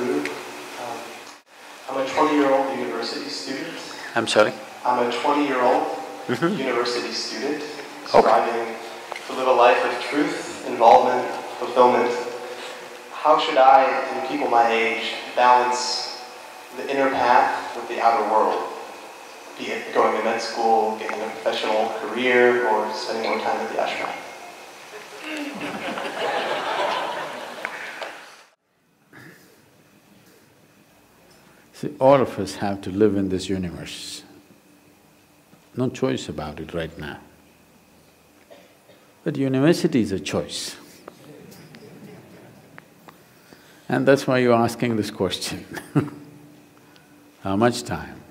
Sadhguru. I'm a 20-year-old university student. I'm sorry? I'm a 20-year-old university student striving to live a life of truth, involvement, fulfillment. How should I and people my age balance the inner path with the outer world? Be it going to med school, getting a professional career, or spending more time at the ashram. See, all of us have to live in this universe. No choice about it right now. But university is a choice. And that's why you're asking this question. How much time?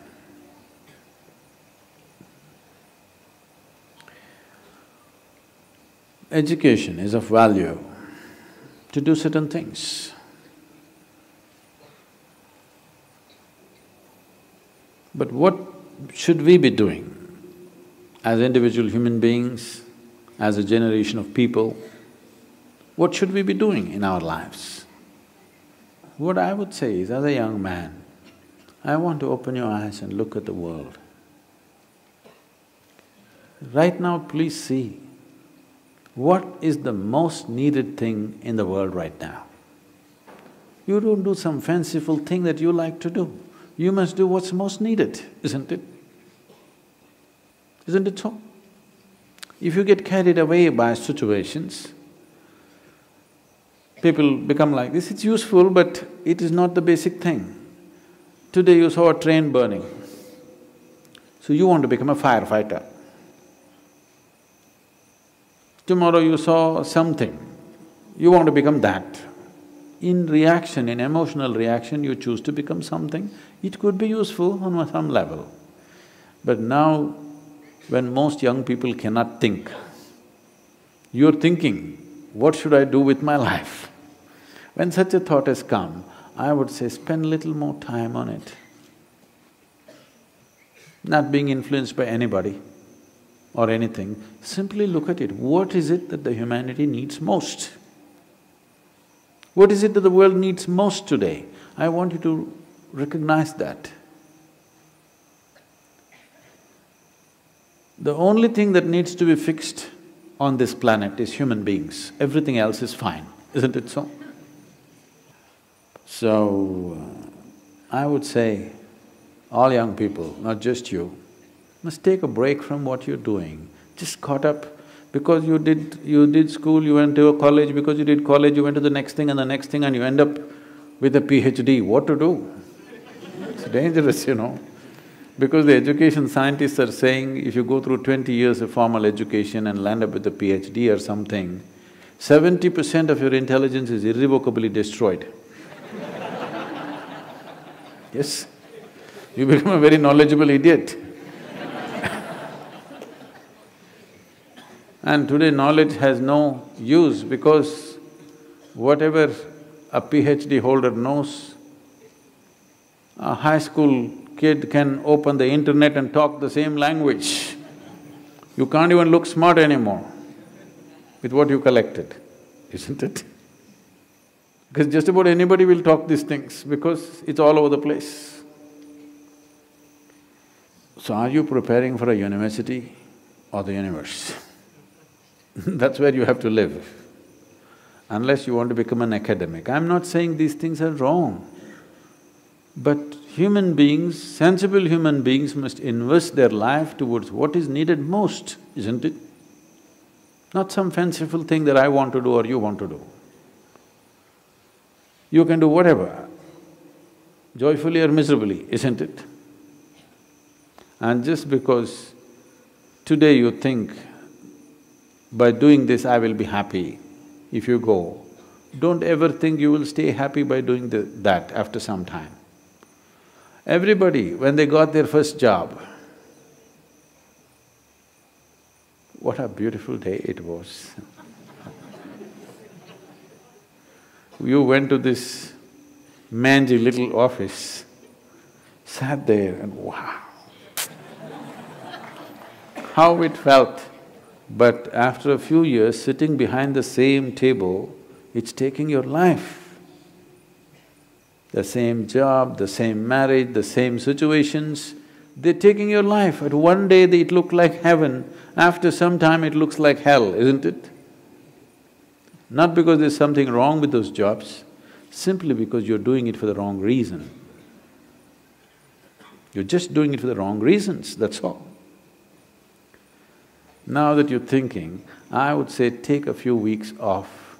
Education is of value to do certain things. But what should we be doing as individual human beings, as a generation of people? What should we be doing in our lives? What I would say is, as a young man, I want to open your eyes and look at the world. Right now, please see, what is the most needed thing in the world right now? You don't do some fanciful thing that you like to do. You must do what's most needed, isn't it? Isn't it so? If you get carried away by situations, people become like this, it's useful but it is not the basic thing. Today you saw a train burning, so you want to become a firefighter. Tomorrow you saw something, you want to become that. In reaction, in emotional reaction, you choose to become something. It could be useful on some level. But now, when most young people cannot think, you're thinking, what should I do with my life? When such a thought has come, I would say spend little more time on it. Not being influenced by anybody or anything, simply look at it. What is it that the humanity needs most? What is it that the world needs most today? I want you to recognize that. The only thing that needs to be fixed on this planet is human beings. Everything else is fine, isn't it so? So, I would say, all young people, not just you, must take a break from what you're doing. Just caught up because you did school, you went to a college, because you did college, you went to the next thing and the next thing and you end up with a PhD. What to do? It's dangerous, you know. Because the education scientists are saying if you go through 20 years of formal education and land up with a PhD or something, 70% of your intelligence is irrevocably destroyed. Yes, you become a very knowledgeable idiot. And today knowledge has no use because whatever a PhD holder knows, a high school kid can open the internet and talk the same language. You can't even look smart anymore with what you collected, isn't it? Because just about anybody will talk these things because it's all over the place. So are you preparing for a university or the universe? That's where you have to live, unless you want to become an academic. I'm not saying these things are wrong, but human beings, sensible human beings must invest their life towards what is needed most, isn't it? Not some fanciful thing that I want to do or you want to do. You can do whatever, joyfully or miserably, isn't it? And just because today you think, by doing this I will be happy, if you go, don't ever think you will stay happy by doing that after some time. Everybody, when they got their first job, what a beautiful day it was. You went to this mangy little office, sat there and wow, how it felt. But after a few years, sitting behind the same table, it's taking your life. the same job, the same marriage, the same situations. They're taking your life. At one day it looked like heaven, after some time it looks like hell, isn't it? Not because there's something wrong with those jobs, simply because you're doing it for the wrong reason. You're just doing it for the wrong reasons, that's all. Now that you're thinking, I would say take a few weeks off.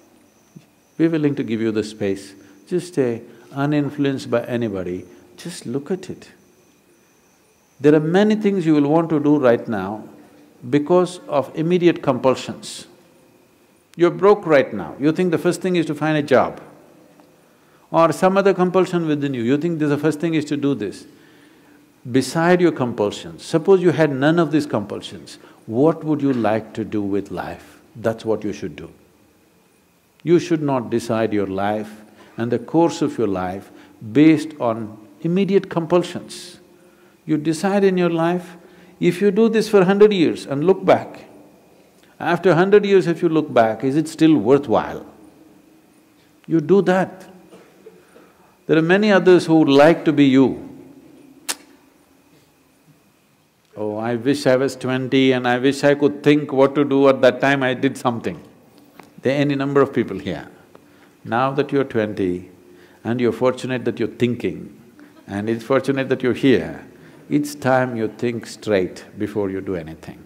We're willing to give you the space. Just stay uninfluenced by anybody, just look at it. There are many things you will want to do right now because of immediate compulsions. You're broke right now, you think the first thing is to find a job. Or some other compulsion within you, you think the first thing is to do this. Beside your compulsions, suppose you had none of these compulsions, what would you like to do with life? That's what you should do. You should not decide your life and the course of your life based on immediate compulsions. You decide in your life, if you do this for 100 years and look back, after 100 years if you look back, is it still worthwhile? You do that. There are many others who would like to be you. Oh, I wish I was 20 and I wish I could think what to do at that time, I did something. There are any number of people here. Now that you're 20 and you're fortunate that you're thinking and it's fortunate that you're here, it's time you think straight before you do anything